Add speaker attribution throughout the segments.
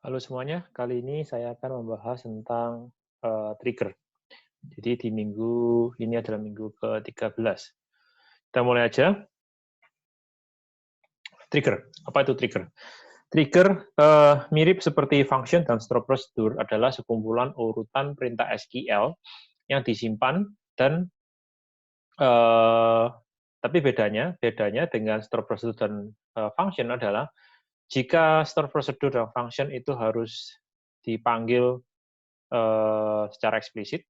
Speaker 1: Halo semuanya, kali ini saya akan membahas tentang trigger. Jadi di minggu ini adalah minggu ke-13. Kita mulai aja. Trigger. Apa itu trigger? Trigger mirip seperti function dan store procedure adalah sekumpulan urutan perintah SQL yang disimpan dan tapi bedanya dengan store procedure dan function adalah jika store procedure dan function itu harus dipanggil secara eksplisit.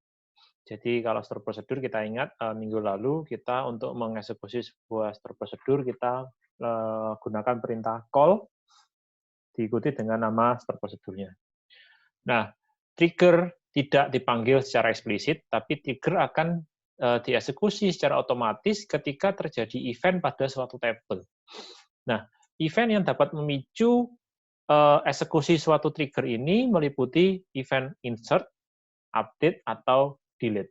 Speaker 1: Jadi kalau store prosedur kita ingat minggu lalu kita untuk mengeksekusi sebuah store prosedur kita gunakan perintah call diikuti dengan nama store prosedurnya. Nah, trigger tidak dipanggil secara eksplisit, tapi trigger akan dieksekusi secara otomatis ketika terjadi event pada suatu table. Nah, event yang dapat memicu eksekusi suatu trigger ini meliputi event insert, update, atau delete.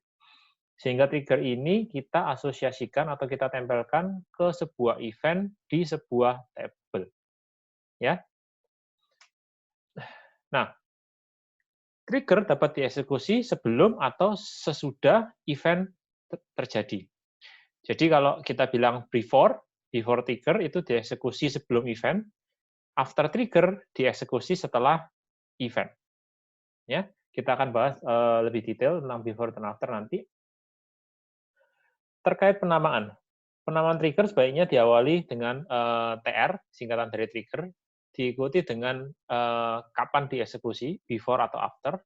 Speaker 1: Sehingga trigger ini kita asosiasikan atau kita tempelkan ke sebuah event di sebuah table. Ya. Nah, trigger dapat dieksekusi sebelum atau sesudah event terjadi. Jadi kalau kita bilang before trigger itu dieksekusi sebelum event, after trigger dieksekusi setelah event. Ya, kita akan bahas lebih detail tentang before dan after nanti. Terkait penamaan. Penamaan trigger sebaiknya diawali dengan TR, singkatan dari trigger, diikuti dengan kapan dieksekusi, before atau after,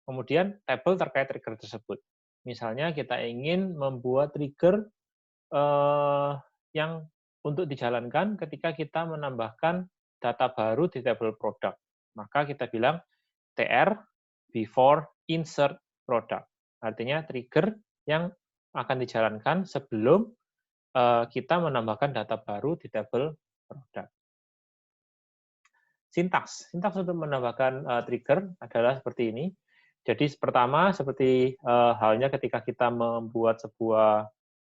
Speaker 1: kemudian tabel terkait trigger tersebut. Misalnya kita ingin membuat trigger yang untuk dijalankan ketika kita menambahkan data baru di tabel product. Maka kita bilang TR before insert product. Artinya trigger yang akan dijalankan sebelum kita menambahkan data baru di tabel product. Sintaks untuk menambahkan trigger adalah seperti ini. Jadi pertama, seperti halnya ketika kita membuat sebuah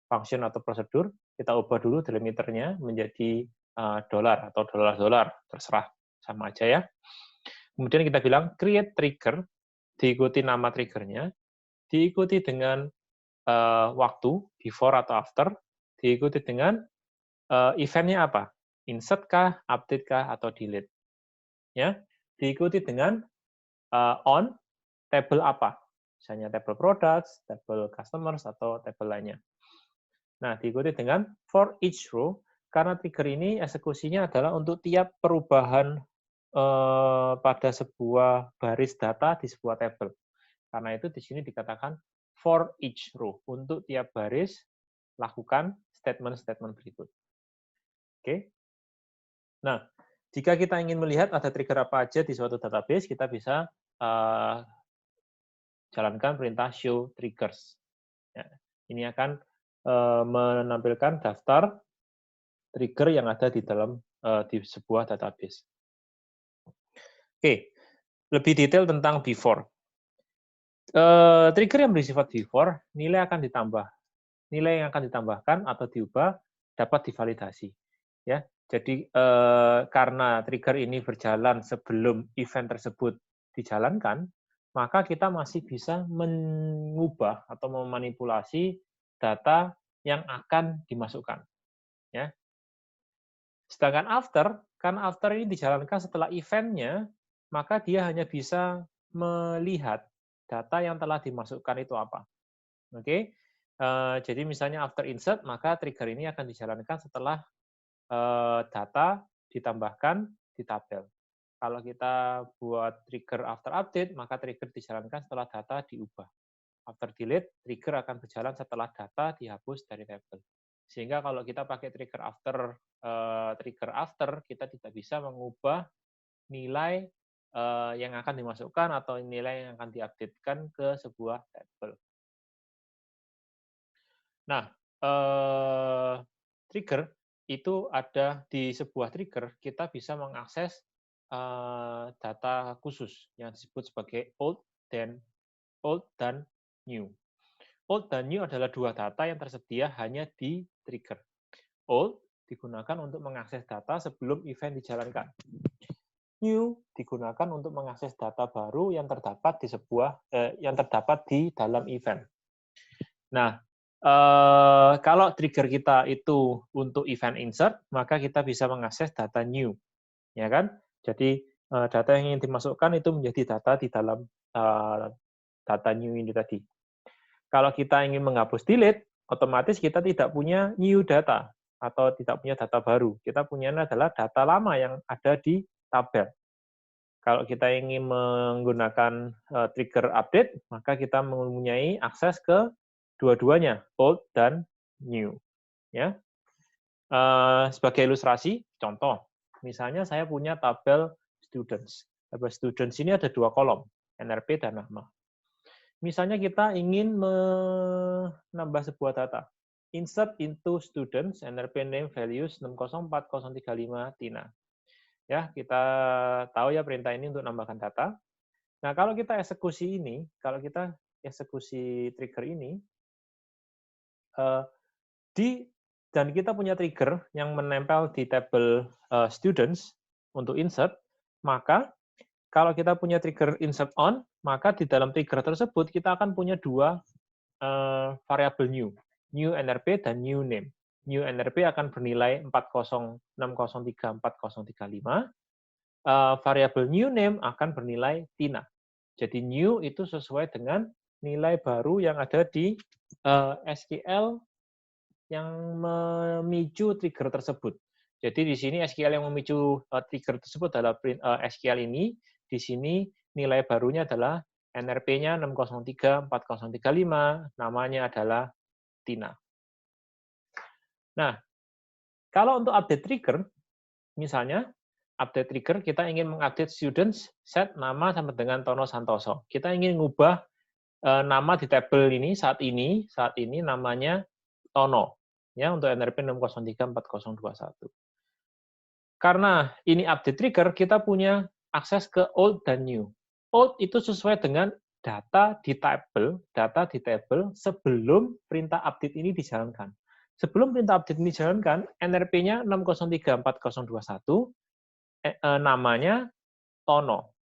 Speaker 1: function atau prosedur, kita ubah dulu delimiternya menjadi dolar atau dolar-dolar, terserah, sama aja ya. Kemudian kita bilang create trigger, diikuti nama triggernya, diikuti dengan waktu, before atau after, diikuti dengan eventnya apa, insert kah, update kah, atau delete. Ya, diikuti dengan on, table apa, misalnya table products, table customers, atau table lainnya. Nah, diikuti dengan for each row, karena trigger ini eksekusinya adalah untuk tiap perubahan pada sebuah baris data di sebuah table. Karena itu di sini dikatakan for each row, untuk tiap baris lakukan statement-statement berikut. Oke. Nah, jika kita ingin melihat ada trigger apa aja di suatu database, kita bisa jalankan perintah show triggers. Ya, ini akan menampilkan daftar trigger yang ada di dalam di sebuah database. Oke, lebih detail tentang before. Trigger yang bersifat before, nilai yang akan ditambahkan atau diubah dapat divalidasi. Ya, jadi karena trigger ini berjalan sebelum event tersebut dijalankan, maka kita masih bisa mengubah atau memanipulasi data yang akan dimasukkan. Ya. Sedangkan after, karena after ini dijalankan setelah eventnya, maka dia hanya bisa melihat data yang telah dimasukkan itu apa. Oke, jadi misalnya after insert, maka trigger ini akan dijalankan setelah data ditambahkan di tabel. Kalau kita buat trigger after update, maka trigger dijalankan setelah data diubah. After delete, trigger akan berjalan setelah data dihapus dari tabel. Sehingga kalau kita pakai trigger after, kita tidak bisa mengubah nilai yang akan dimasukkan atau nilai yang akan diupdatekan ke sebuah tabel. Nah, trigger itu ada di sebuah trigger, kita bisa mengakses data khusus yang disebut sebagai old dan new. Old dan new adalah dua data yang tersedia hanya di trigger. Old digunakan untuk mengakses data sebelum event dijalankan. new digunakan untuk mengakses data baru yang terdapat di dalam event. Nah, kalau trigger kita itu untuk event insert, maka kita bisa mengakses data new, ya kan? Jadi data yang ingin dimasukkan itu menjadi data di dalam data new ini tadi. Kalau kita ingin menghapus delete, otomatis kita tidak punya new data atau tidak punya data baru. Kita punya adalah data lama yang ada di tabel. Kalau kita ingin menggunakan trigger update, maka kita mempunyai akses ke dua-duanya, old dan new. Ya. Sebagai ilustrasi, contoh, misalnya saya punya tabel students. Tabel students ini ada 2 kolom, NRP dan nama. Misalnya kita ingin menambah sebuah data. Insert into students, NRP name values 604035 Tina. Ya, kita tahu ya perintah ini untuk menambahkan data. Nah, kalau kita eksekusi trigger ini, dan kita punya trigger yang menempel di tabel students untuk insert, maka kalau kita punya trigger insert on, maka di dalam trigger tersebut kita akan punya 2 variabel new NRP dan new name. New NRP akan bernilai 40603435. Variabel new name akan bernilai Tina. Jadi new itu sesuai dengan nilai baru yang ada di SQL yang memicu trigger tersebut. Jadi di sini SQL yang memicu trigger tersebut adalah SQL ini. Di sini nilai barunya adalah NRP-nya 603435, namanya adalah Tina. Nah, kalau untuk update trigger, misalnya update trigger kita ingin mengupdate students set nama sama dengan Tono Santoso. Kita ingin mengubah nama di tabel ini saat ini namanya Tono ya untuk NRP 603401. Karena ini update trigger, kita punya akses ke old dan new. Old itu sesuai dengan data di tabel sebelum perintah update ini dijalankan. Sebelum perintah update ini dijalankan, NRP-nya 603401, namanya Tono.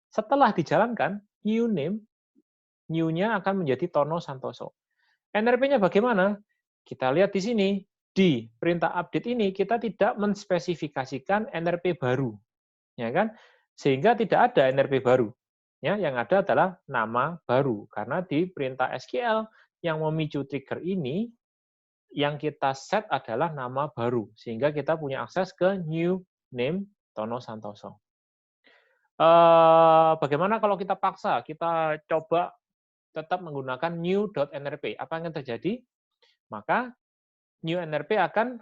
Speaker 1: Setelah dijalankan, new-nya akan menjadi Tono Santoso. NRP-nya bagaimana? Kita lihat di sini. Di perintah update ini kita tidak menspesifikasikan NRP baru, ya kan? Sehingga tidak ada NRP baru. Ya, yang ada adalah nama baru karena di perintah SQL yang memicu trigger ini yang kita set adalah nama baru sehingga kita punya akses ke new name Tono Santoso. Bagaimana kalau kita paksa, kita coba tetap menggunakan new.nrp? Apa yang terjadi? Maka new NRP akan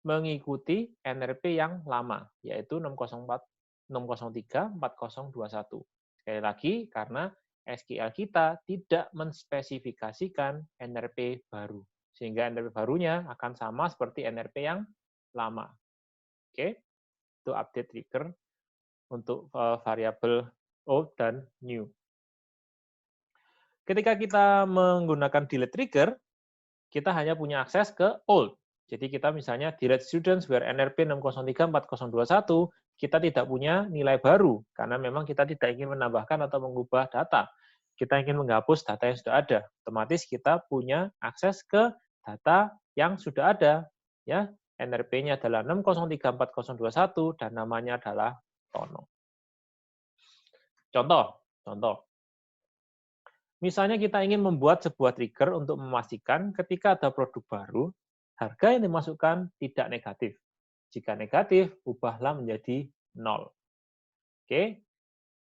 Speaker 1: mengikuti NRP yang lama, yaitu 6034021. Sekali lagi, karena SQL kita tidak menspesifikasikan NRP baru, sehingga NRP barunya akan sama seperti NRP yang lama. Oke, itu update trigger untuk variabel old dan new. Ketika kita menggunakan delete trigger, kita hanya punya akses ke old. Jadi kita misalnya delete students where NRP 60344021, kita tidak punya nilai baru, karena memang kita tidak ingin menambahkan atau mengubah data. Kita ingin menghapus data yang sudah ada. Otomatis kita punya akses ke data yang sudah ada. Ya, NRP-nya adalah 60344021 dan namanya adalah Tono. Contoh. Misalnya kita ingin membuat sebuah trigger untuk memastikan ketika ada produk baru, harga yang dimasukkan tidak negatif. Jika negatif, ubahlah menjadi 0. Oke,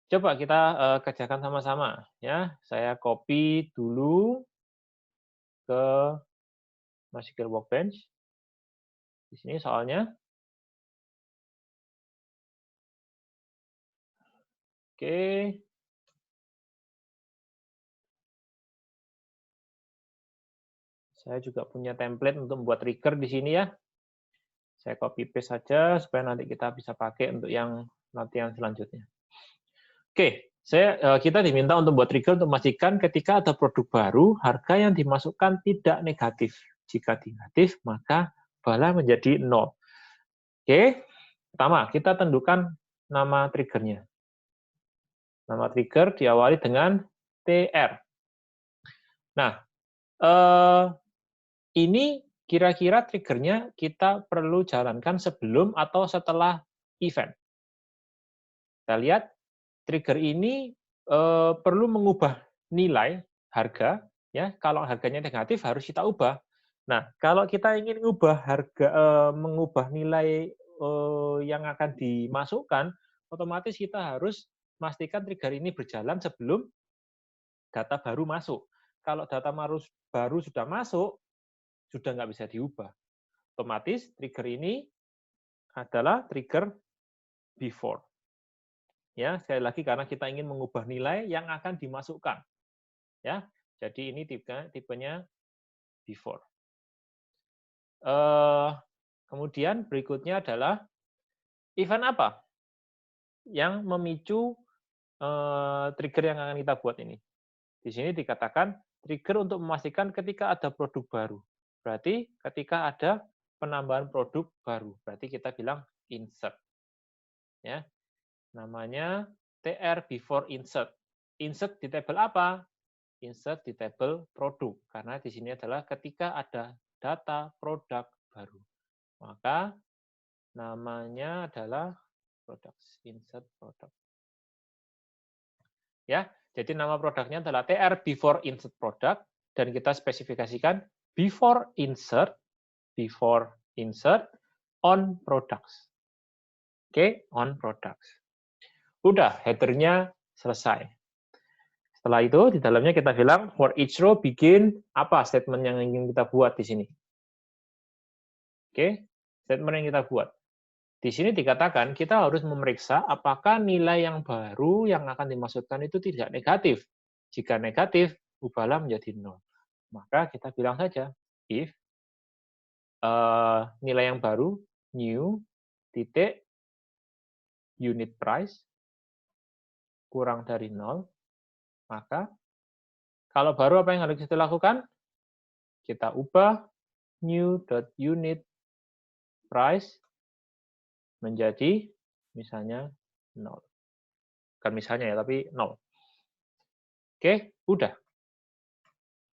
Speaker 1: coba kita kerjakan sama-sama. Ya, saya copy dulu ke MySQL Workbench. Di sini soalnya. Oke. Saya juga punya template untuk membuat trigger di sini ya. Saya copy paste saja supaya nanti kita bisa pakai untuk yang latihan selanjutnya. Oke, kita diminta untuk membuat trigger untuk memastikan ketika ada produk baru, harga yang dimasukkan tidak negatif. Jika negatif, maka ubahlah menjadi 0. Oke, pertama kita tentukan nama triggernya. Nama trigger diawali dengan TR. Nah, ini kira-kira triggernya kita perlu jalankan sebelum atau setelah event. Kita lihat, trigger ini perlu mengubah nilai harga, ya. Kalau harganya negatif harus kita ubah. Nah, kalau kita ingin mengubah nilai yang akan dimasukkan, otomatis kita harus memastikan trigger ini berjalan sebelum data baru masuk. Kalau data baru sudah masuk, sudah nggak bisa diubah. Otomatis trigger ini adalah trigger before. Ya, sekali lagi karena kita ingin mengubah nilai yang akan dimasukkan. Ya, jadi ini tipenya before. Kemudian berikutnya adalah event apa yang memicu trigger yang akan kita buat ini. Di sini dikatakan trigger untuk memastikan ketika ada produk baru. Berarti ketika ada penambahan produk baru. Berarti kita bilang insert. Ya. Namanya TR before insert. Insert di tabel apa? Insert di tabel produk. Karena di sini adalah ketika ada data produk baru. Maka namanya adalah products, insert product. Ya, jadi nama produknya adalah TR before insert product dan kita spesifikasikan before insert on products. Oke, on products. Udah, header-nya selesai. Setelah itu, di dalamnya kita bilang, for each row begin, apa statement yang ingin kita buat di sini. Oke, statement yang kita buat. Di sini dikatakan, kita harus memeriksa apakah nilai yang baru yang akan dimasukkan itu tidak negatif. Jika negatif, ubahlah menjadi 0. Maka kita bilang saja, if nilai yang baru, new, titik, unit price, kurang dari 0, maka kalau baru apa yang harus kita lakukan? Kita ubah new.unit price menjadi misalnya 0. Bukan misalnya ya, tapi 0. Oke, udah.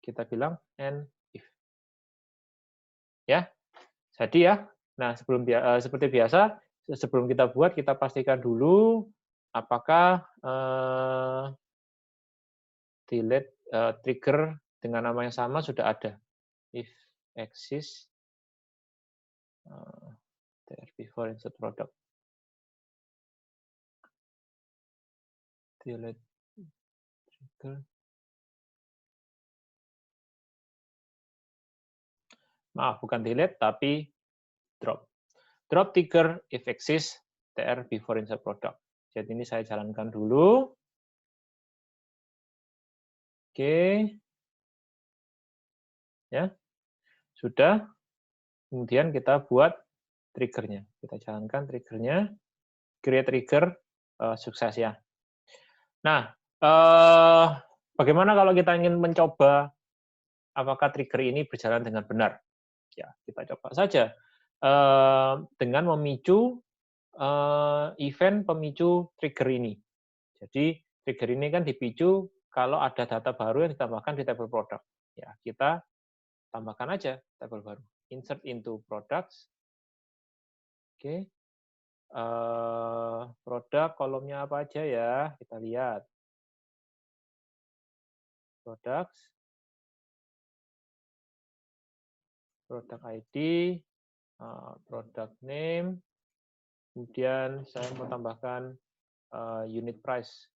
Speaker 1: Kita bilang and if. Ya, jadi ya. Nah, seperti biasa, sebelum kita buat, kita pastikan dulu apakah delete trigger dengan nama yang sama sudah ada. If exists before insert product. Delete trigger. Maaf, bukan delete, tapi drop. Drop trigger if exists TR before insert product. Jadi ini saya jalankan dulu. Oke. Ya. Sudah. Kemudian kita buat triggernya. Kita jalankan triggernya. Create trigger sukses ya. Nah, bagaimana kalau kita ingin mencoba apakah trigger ini berjalan dengan benar? Ya, kita coba saja dengan memicu event pemicu trigger ini. Jadi trigger ini kan dipicu kalau ada data baru yang ditambahkan di tabel produk. Ya, kita tambahkan aja tabel baru. Insert into products. Oke. Produk kolomnya apa aja ya? Kita lihat. Products. Product ID, product name, kemudian saya mau tambahkan unit price.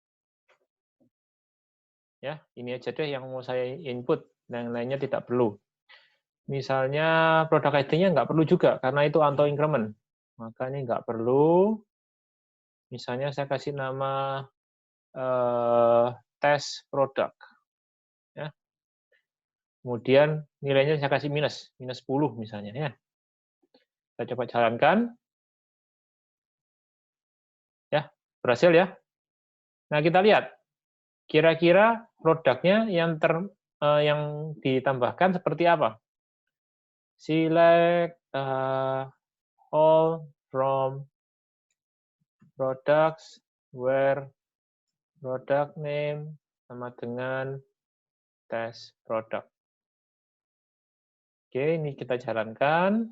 Speaker 1: Ya, ini aja deh yang mau saya input, yang lainnya tidak perlu. Misalnya produk ID-nya nggak perlu juga, karena itu auto increment. Maka ini nggak perlu. Misalnya saya kasih nama test produk. Ya. Kemudian nilainya saya kasih minus 10 misalnya. Ya. Kita coba jalankan. Ya, berhasil ya. Nah, kita lihat. Kira-kira produknya yang ditambahkan seperti apa? Select all from products where product name sama dengan test product. Oke, ini kita jalankan.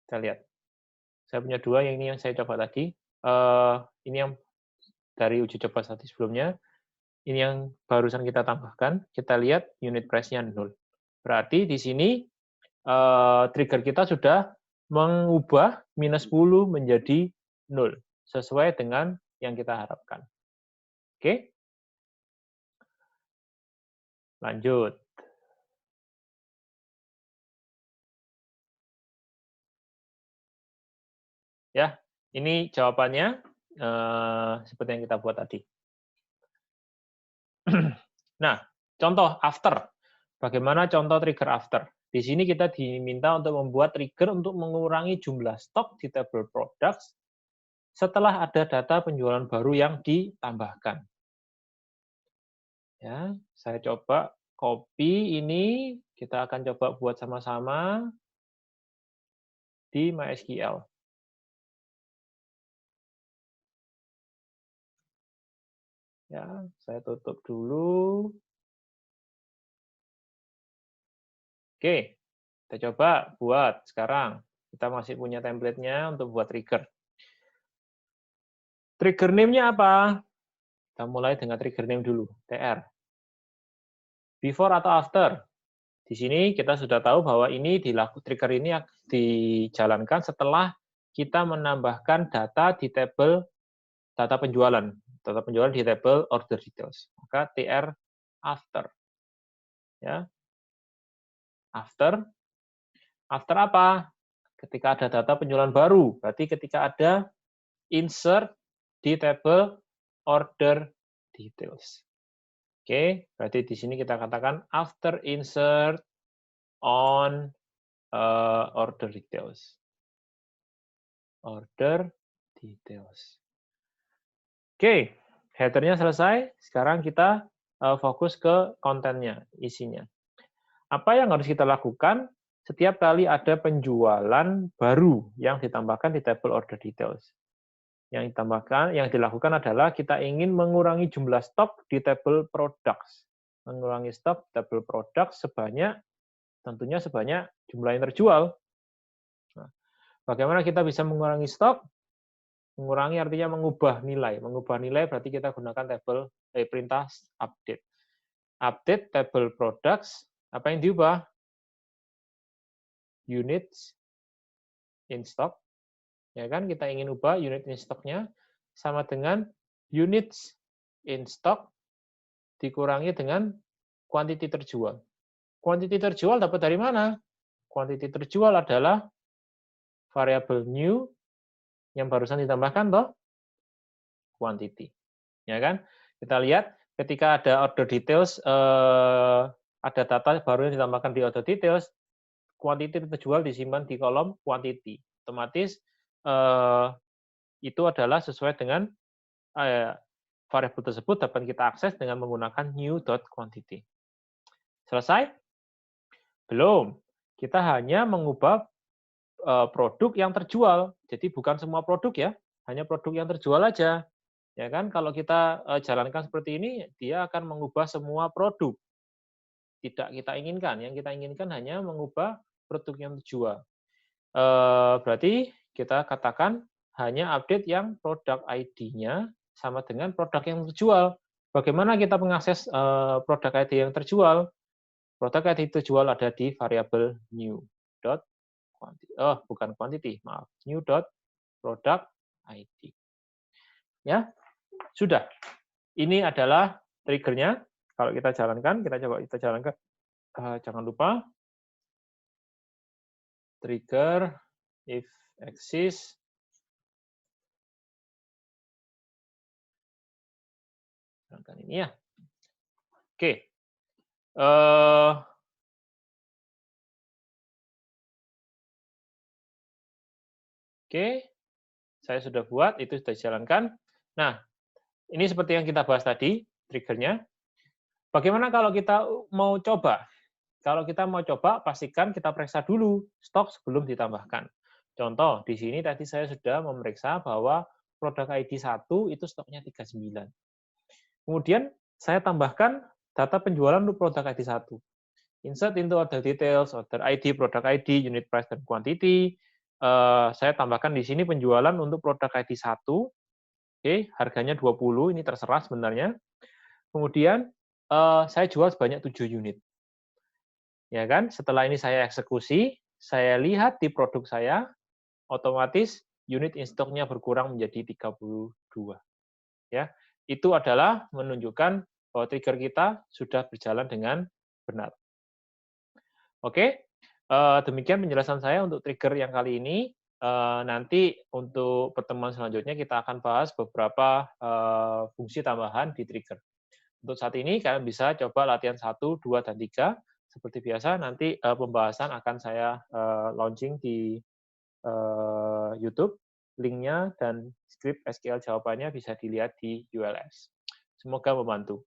Speaker 1: Kita lihat. Saya punya dua, yang ini yang saya coba tadi. Ini yang dari uji coba tadi sebelumnya. Ini yang barusan kita tambahkan. Kita lihat unit price-nya 0. Berarti di sini trigger kita sudah mengubah minus 10 menjadi 0. Sesuai dengan yang kita harapkan. Oke? Lanjut. Ya, ini jawabannya seperti yang kita buat tadi. Nah, contoh after. Bagaimana contoh trigger after? Di sini kita diminta untuk membuat trigger untuk mengurangi jumlah stok di table products setelah ada data penjualan baru yang ditambahkan. Ya, saya coba copy ini, kita akan coba buat sama-sama di MySQL. Ya, saya tutup dulu. Oke, kita coba buat sekarang. Kita masih punya template-nya untuk buat trigger. Trigger name-nya apa? Kita mulai dengan trigger name dulu, TR. Before atau after? Di sini kita sudah tahu bahwa ini trigger ini dijalankan setelah kita menambahkan data di tabel data penjualan di tabel order details. Maka TR after. Ya. After apa? Ketika ada data penjualan baru, berarti ketika ada insert di tabel order details. Oke, berarti di sini kita katakan after insert on order details. Order details. Oke, header-nya selesai. Sekarang kita fokus ke kontennya, isinya. Apa yang harus kita lakukan setiap kali ada penjualan baru yang ditambahkan di table order details? Yang dilakukan adalah kita ingin mengurangi jumlah stok di table products. Mengurangi stok table products tentunya sebanyak jumlah yang terjual. Nah, bagaimana kita bisa mengurangi stok? Mengurangi artinya mengubah nilai. Mengubah nilai berarti kita gunakan perintah update. Update table products, apa yang diubah? Units in stock. Ya kan, kita ingin ubah unit in stock-nya sama dengan units in stock dikurangi dengan quantity terjual. Quantity terjual dapat dari mana? Quantity terjual adalah variabel new yang barusan ditambahkan toh quantity. Ya kan? Kita lihat ketika ada order details ada data baru yang ditambahkan di order details, quantity terjual disimpan di kolom quantity. Otomatis itu adalah sesuai dengan variabel tersebut dapat kita akses dengan menggunakan new.quantity. Selesai? Belum. Kita hanya mengubah produk yang terjual. Jadi bukan semua produk ya, hanya produk yang terjual aja. Ya kan? Kalau kita jalankan seperti ini, dia akan mengubah semua produk. Tidak kita inginkan. Yang kita inginkan hanya mengubah produk yang terjual. Berarti kita katakan hanya update yang produk ID-nya sama dengan produk yang terjual. Bagaimana kita mengakses produk ID yang terjual? Produk ID terjual ada di variabel new. Bukan quantity, maaf. New.product ID. Ya, sudah. Ini adalah triggernya. Kalau kita jalankan, kita jalankan. Jangan lupa trigger if exists jalankan ini ya. Oke. Oke. Saya sudah buat, itu sudah dijalankan. Nah, ini seperti yang kita bahas tadi, triggernya. Bagaimana kalau kita mau coba? Kalau kita mau coba, pastikan kita periksa dulu stok sebelum ditambahkan. Contoh, di sini tadi saya sudah memeriksa bahwa produk ID 1 itu stoknya 39. Kemudian saya tambahkan data penjualan untuk produk ID 1. Insert into order details, order ID, product ID, unit price, dan quantity. Saya tambahkan di sini penjualan untuk produk ID 1. Oke, harganya 20, ini terserah sebenarnya. Kemudian saya jual sebanyak 7 unit. Ya kan? Setelah ini saya eksekusi, saya lihat di produk saya, otomatis unit in stock-nya berkurang menjadi 32. Ya, itu adalah menunjukkan bahwa trigger kita sudah berjalan dengan benar. Oke, demikian penjelasan saya untuk trigger yang kali ini. Nanti untuk pertemuan selanjutnya kita akan bahas beberapa fungsi tambahan di trigger. Untuk saat ini kalian bisa coba latihan 1, 2, dan 3. Seperti biasa, nanti pembahasan akan saya launching di YouTube. Linknya dan script SQL jawabannya bisa dilihat di ULS. Semoga membantu.